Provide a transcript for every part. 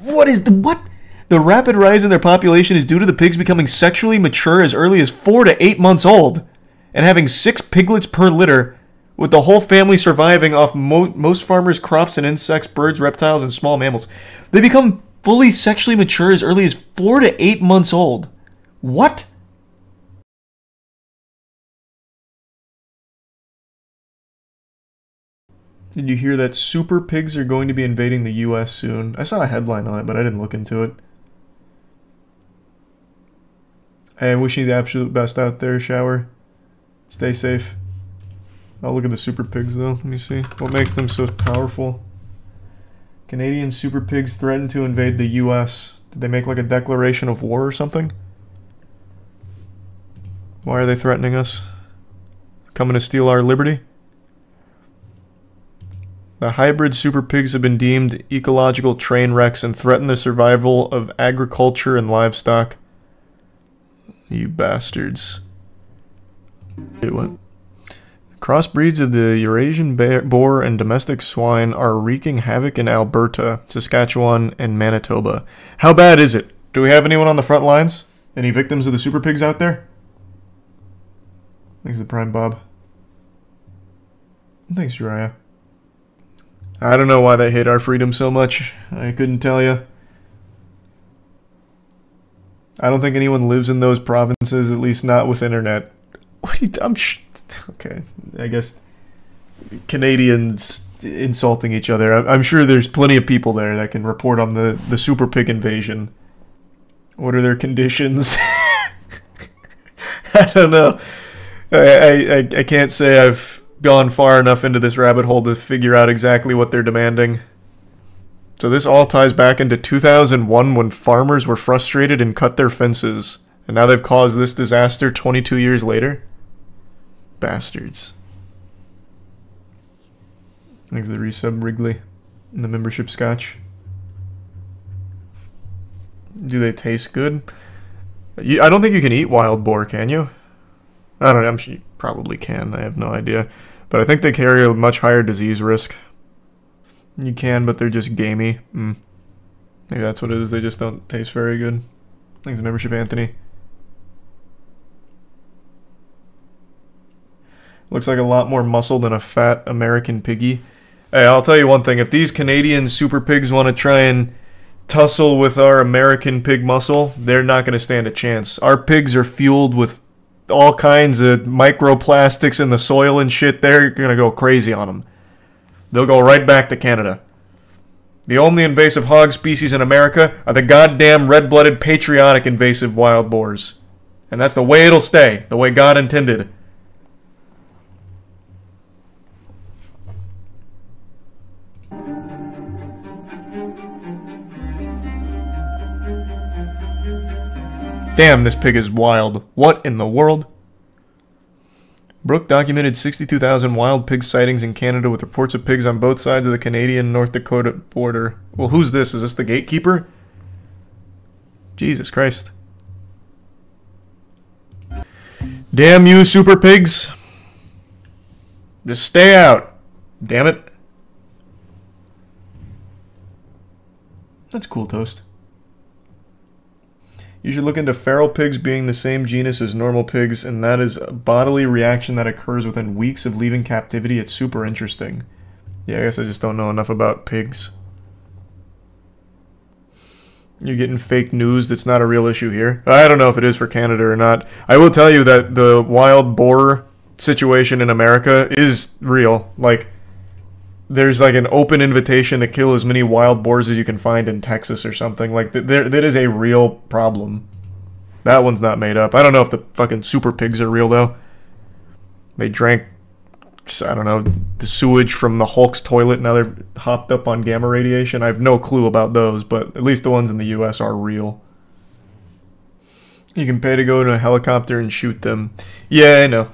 What? The rapid rise in their population is due to the pigs becoming sexually mature as early as 4 to 8 months old and having 6 piglets per litter, with the whole family surviving off most farmers' crops and insects, birds, reptiles, and small mammals. They become fully sexually mature as early as 4 to 8 months old. What? Did you hear that super pigs are going to be invading the US soon? I saw a headline on it, but I didn't look into it. Hey, I wish you the absolute best out there, Shower. Stay safe. I'll look at the super pigs, though. Let me see. What makes them so powerful? Canadian super pigs threaten to invade the US. Did they make like a declaration of war or something? Why are they threatening us? Coming to steal our liberty? The hybrid super pigs have been deemed ecological train wrecks and threaten the survival of agriculture and livestock. You bastards. It went. Crossbreeds of the Eurasian boar and domestic swine are wreaking havoc in Alberta, Saskatchewan, and Manitoba. How bad is it? Do we have anyone on the front lines? Any victims of the super pigs out there? Thanks to Prime Bob. Thanks, Jiraiya. I don't know why they hate our freedom so much. I couldn't tell you. I don't think anyone lives in those provinces, at least not with internet. What are you... Okay, I guess Canadians insulting each other. I'm sure there's plenty of people there that can report on the super pig invasion. What are their conditions? I don't know. I can't say I've gone far enough into this rabbit hole to figure out exactly what they're demanding. So this all ties back into 2001 when farmers were frustrated and cut their fences. And now they've caused this disaster 22 years later? Bastards. Thanks to the resub Wrigley and the membership scotch. Do they taste good? I don't think you can eat wild boar, can you? I don't know, I'm sure you probably can, I have no idea. But I think they carry a much higher disease risk. You can, but they're just gamey. Maybe that's what it is, they just don't taste very good. Thanks to membership, Anthony. Looks like a lot more muscle than a fat American piggy. Hey, I'll tell you one thing. If these Canadian super pigs want to try and tussle with our American pig muscle, they're not going to stand a chance. Our pigs are fueled with all kinds of microplastics in the soil and shit. They're going to go crazy on them. They'll go right back to Canada. The only invasive hog species in America are the goddamn red-blooded patriotic invasive wild boars. And that's the way it'll stay. The way God intended. Damn, this pig is wild. What in the world? Brooke documented 62,000 wild pig sightings in Canada with reports of pigs on both sides of the Canadian-North Dakota border. Well, who's this? Is this the gatekeeper? Jesus Christ. Damn you, super pigs. Just stay out. Damn it. That's cool, Toast. You should look into feral pigs being the same genus as normal pigs, and that is a bodily reaction that occurs within weeks of leaving captivity. It's super interesting. Yeah, I guess I just don't know enough about pigs. You're getting fake news that's not a real issue here. I don't know if it is for Canada or not. I will tell you that the wild boar situation in America is real. Like, there's like an open invitation to kill as many wild boars as you can find in Texas or something. Like, that is a real problem. That one's not made up. I don't know if the fucking super pigs are real, though. They drank, I don't know, the sewage from the Hulk's toilet. Now they're hopped up on gamma radiation. I have no clue about those, but at least the ones in the US are real. You can pay to go in a helicopter and shoot them. Yeah, I know.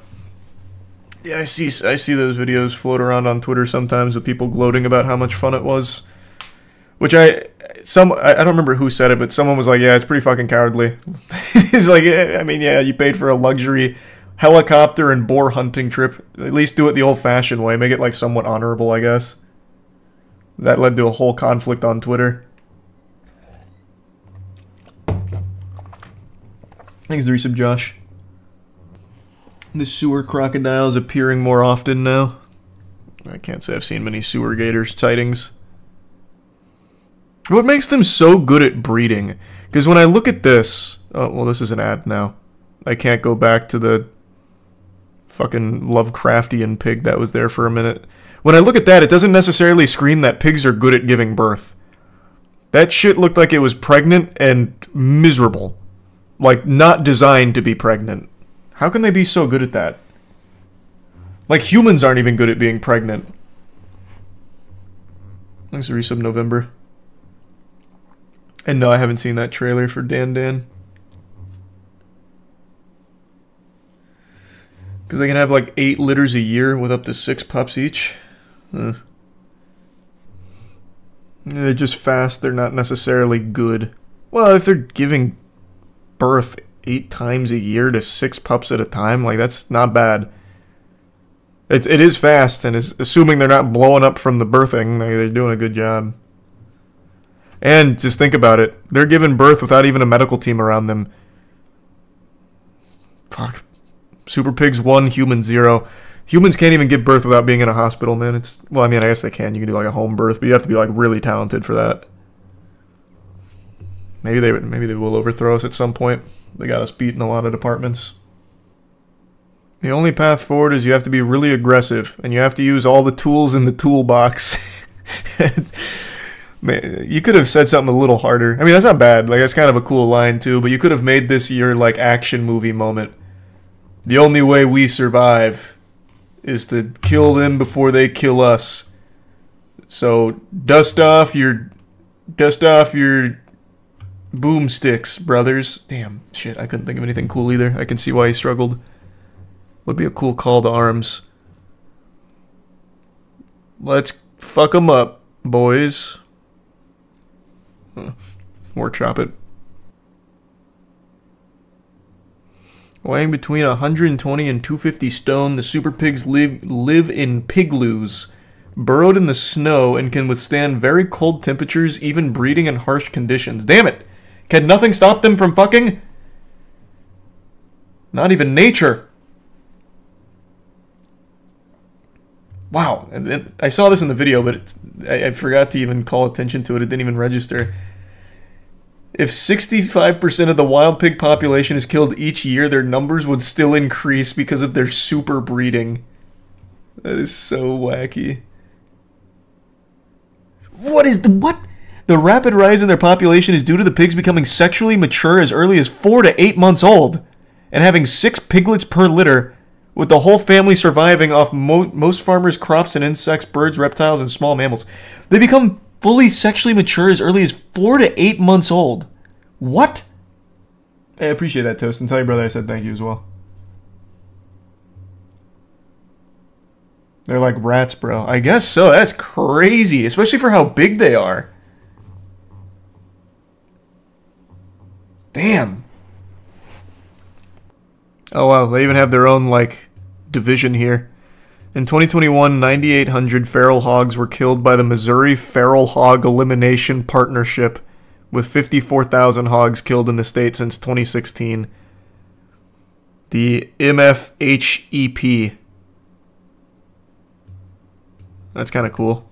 Yeah, I see those videos float around on Twitter sometimes with people gloating about how much fun it was. Which I don't remember who said it, but someone was like, yeah, it's pretty fucking cowardly. It's like, I mean, yeah, you paid for a luxury helicopter and boar hunting trip. At least do it the old-fashioned way. Make it, like, somewhat honorable, I guess. That led to a whole conflict on Twitter. Thanks, the resub, Josh. The sewer crocodiles appearing more often now. I can't say I've seen many sewer gators sightings. What makes them so good at breeding? Because when I look at this... Oh, well, this is an ad now. I can't go back to the fucking Lovecraftian pig that was there for a minute. When I look at that, it doesn't necessarily scream that pigs are good at giving birth. That shit looked like it was pregnant and miserable. Like, not designed to be pregnant. How can they be so good at that? Like, humans aren't even good at being pregnant. Thanks for resub November. And no, I haven't seen that trailer for Dan Dan. Because they can have like 8 litters a year with up to 6 pups each. They're just fast, they're not necessarily good. Well, if they're giving birth 8 times a year to 6 pups at a time, like, that's not bad. It is fast, and assuming they're not blowing up from the birthing, they're doing a good job. And just think about it. They're giving birth without even a medical team around them. Fuck. Super pigs 1, humans 0. Humans can't even give birth without being in a hospital, man. It's, well, I mean, I guess they can. You can do like a home birth, but you have to be like really talented for that. Maybe they will overthrow us at some point. They got us beat in a lot of departments. The only path forward is you have to be really aggressive, and you have to use all the tools in the toolbox. Man, you could have said something a little harder. I mean, that's not bad. Like, that's kind of a cool line too. But you could have made this your like action movie moment. The only way we survive is to kill them before they kill us. So dust off your boomsticks, brothers. Damn, shit, I couldn't think of anything cool either. I can see why he struggled. Would be a cool call to arms. Let's fuck them up, boys. Workshop it. Weighing between 120 and 250 stone, the super pigs live in pigloos, burrowed in the snow, and can withstand very cold temperatures, even breeding in harsh conditions. Damn it! Can nothing stop them from fucking? Not even nature. Wow, and I saw this in the video, but I forgot to even call attention to it. It didn't even register. If 65% of the wild pig population is killed each year, their numbers would still increase because of their super breeding. That is so wacky. What? The rapid rise in their population is due to the pigs becoming sexually mature as early as 4 to 8 months old, and having 6 piglets per litter, with the whole family surviving off most farmers' crops and insects, birds, reptiles, and small mammals. They become fully sexually mature as early as 4 to 8 months old. What? I appreciate that, Toast, and tell your brother I said thank you as well. They're like rats, bro. I guess so. That's crazy, especially for how big they are. Damn. Oh wow, they even have their own, like, division here. In 2021, 9,800 feral hogs were killed by the Missouri Feral Hog Elimination Partnership, with 54,000 hogs killed in the state since 2016. The MFHEP. That's kind of cool.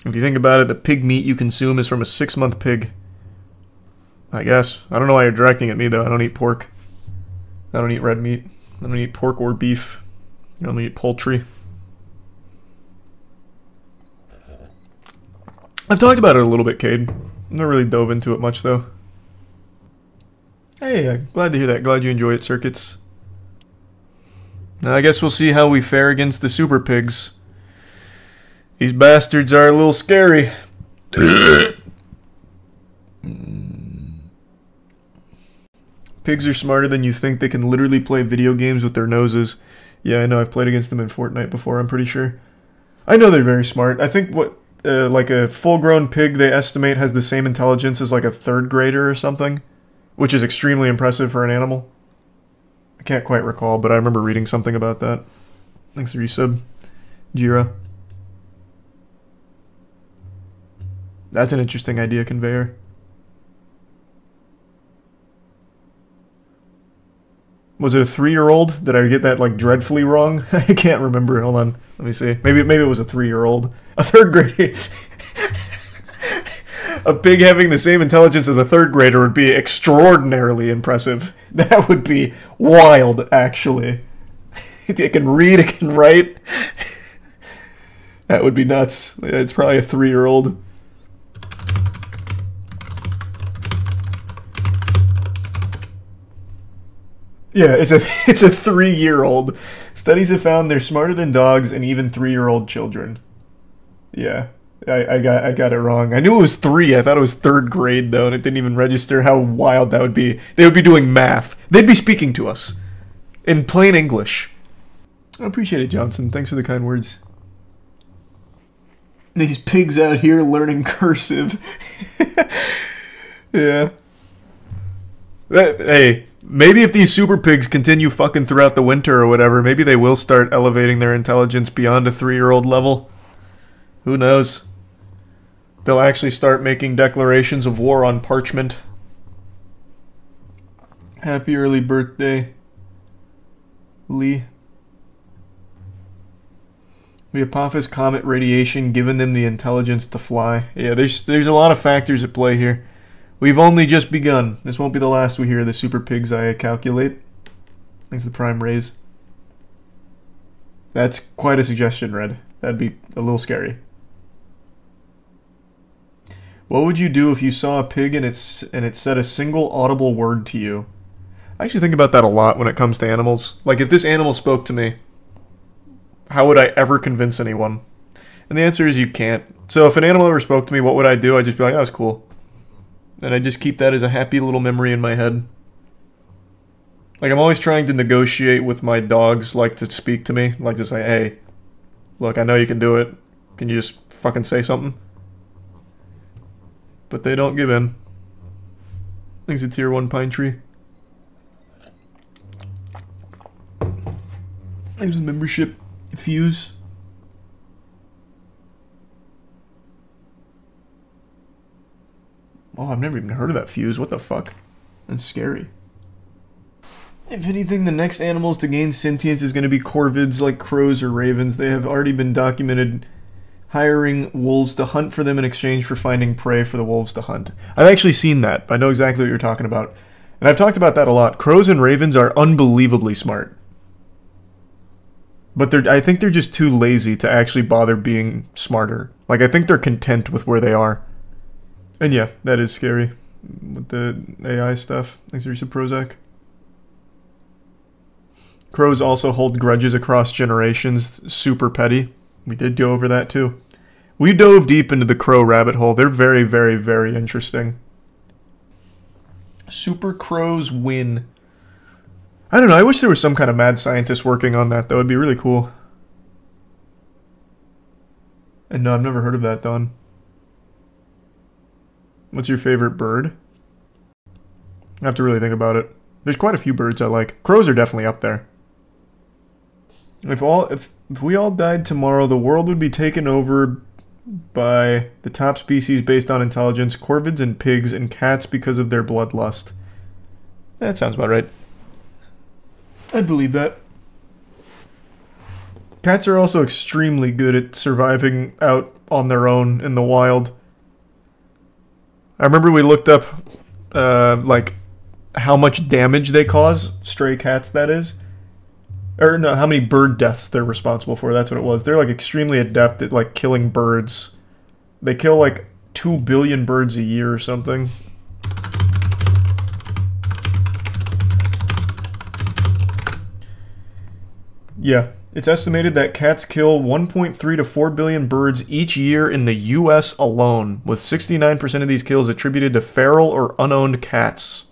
If you think about it, the pig meat you consume is from a 6-month pig. I guess. I don't know why you're directing at me, though. I don't eat pork. I don't eat red meat. I don't eat pork or beef. I only eat poultry. I've talked about it a little bit, Cade. I've not really dove into it much, though. Hey, I'm glad to hear that. Glad you enjoy it, Circuits. Now, I guess we'll see how we fare against the super pigs. These bastards are a little scary. Pigs are smarter than you think. They can literally play video games with their noses. Yeah, I know. I've played against them in Fortnite before, I'm pretty sure. I know they're very smart. I think what, like a full-grown pig, they estimate has the same intelligence as like a 3rd grader or something, which is extremely impressive for an animal. I can't quite recall, but I remember reading something about that. Thanks for resub, Jira. That's an interesting idea, conveyor. Was it a 3-year-old? Did I get that like dreadfully wrong? I can't remember. Hold on. Let me see. Maybe it was a 3-year-old. A third grader. A pig having the same intelligence as a third grader would be extraordinarily impressive. That would be wild, actually. It can read, it can write. That would be nuts. It's probably a 3-year-old. Yeah, it's a 3-year-old. Studies have found they're smarter than dogs and even 3-year-old children. Yeah, I got it wrong. I knew it was 3. I thought it was 3rd grade though, and it didn't even register how wild that would be. They would be doing math. They'd be speaking to us in plain English. I appreciate it, Johnson. Thanks for the kind words. These pigs out here learning cursive. Yeah. Hey, maybe if these super pigs continue fucking throughout the winter or whatever, maybe they will start elevating their intelligence beyond a 3-year-old level. Who knows? They'll actually start making declarations of war on parchment. Happy early birthday, Lee. The Apophis comet radiation giving them the intelligence to fly. Yeah, there's a lot of factors at play here. We've only just begun. This won't be the last we hear of the super pigs, I calculate. Thanks to the prime raise. That's quite a suggestion, Red. That'd be a little scary. What would you do if you saw a pig and it said a single audible word to you? I actually think about that a lot when it comes to animals. Like, if this animal spoke to me, how would I ever convince anyone? And the answer is you can't. So if an animal ever spoke to me, what would I do? I'd just be like, that was cool. And I just keep that as a happy little memory in my head. Like, I'm always trying to negotiate with my dogs, like, to speak to me. Like, to say, hey, look, I know you can do it. Can you just fucking say something? But they don't give in. Thanks to Tier 1 Pine Tree. Thanks to membership. Fuse. Oh, I've never even heard of that fuse. What the fuck? That's scary. If anything, the next animals to gain sentience is going to be corvids like crows or ravens. They have already been documented hiring wolves to hunt for them in exchange for finding prey for the wolves to hunt. I've actually seen that. I know exactly what you're talking about. And I've talked about that a lot. Crows and ravens are unbelievably smart. But I think they're just too lazy to actually bother being smarter. Like, I think they're content with where they are. And yeah, that is scary. With the AI stuff. Thanks, Risa Prozac. Crows also hold grudges across generations. Super petty. We did go over that too. We dove deep into the crow rabbit hole. They're very, very, very interesting. Super crows win. I don't know. I wish there was some kind of mad scientist working on that. That would be really cool. And no, I've never heard of that, Don. What's your favorite bird? I have to really think about it. There's quite a few birds I like. Crows are definitely up there. If we all died tomorrow, the world would be taken over by the top species based on intelligence, corvids and pigs, and cats because of their bloodlust. That sounds about right. I'd believe that. Cats are also extremely good at surviving out on their own in the wild. I remember we looked up, like, how much damage they cause, stray cats, that is. Or, no, how many bird deaths they're responsible for, that's what it was. They're, like, extremely adept at, like, killing birds. They kill, like, 2 billion birds a year or something. Yeah, it's estimated that cats kill 1.3 to 4 billion birds each year in the US alone, with 69% of these kills attributed to feral or unowned cats.